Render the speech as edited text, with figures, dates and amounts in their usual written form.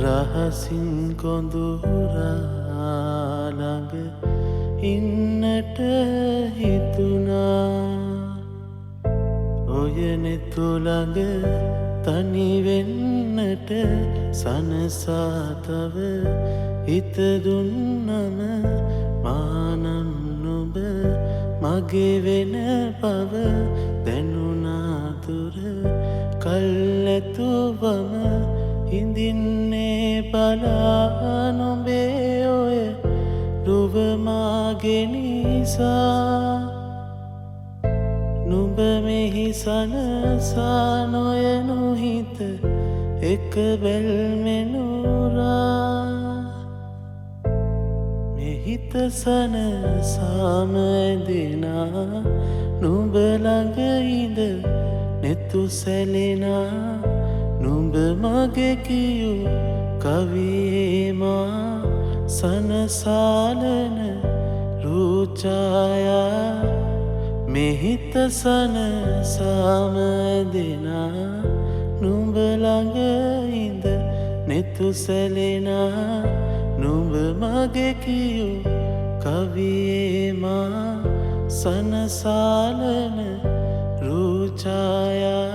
රහසින් කොඳුරා ළඟ ඉන්නට හිතුණා. ඔය නෙතු ළඟ තනි වෙන්නට සනසා තව හිත දුන්නම මානම් නුඹ මගේ වෙන බව දැනුණා දුර කල්ැතුවම හිඳින්නේ බලා නොබේ ඔය නුඹ මාගේ නිසා. නුඹ මෙහි සනසා නොයනු හිත එක බැල්මෙනුරා. මෙහිත සනසාම ඇදෙනා නුඹ ළඟ ඉඳ නෙතු සැලෙනා. නුඹ මගේ කියූ කවියේ මා සනසාලන රූචායා. මෙහිත සනසාම ඇදෙනා නුඹ ළඟ ඉඳ නෙතු සැලෙනා. නුඹ මගේ කියූ කවියේ මා සනසාලන රූචායා.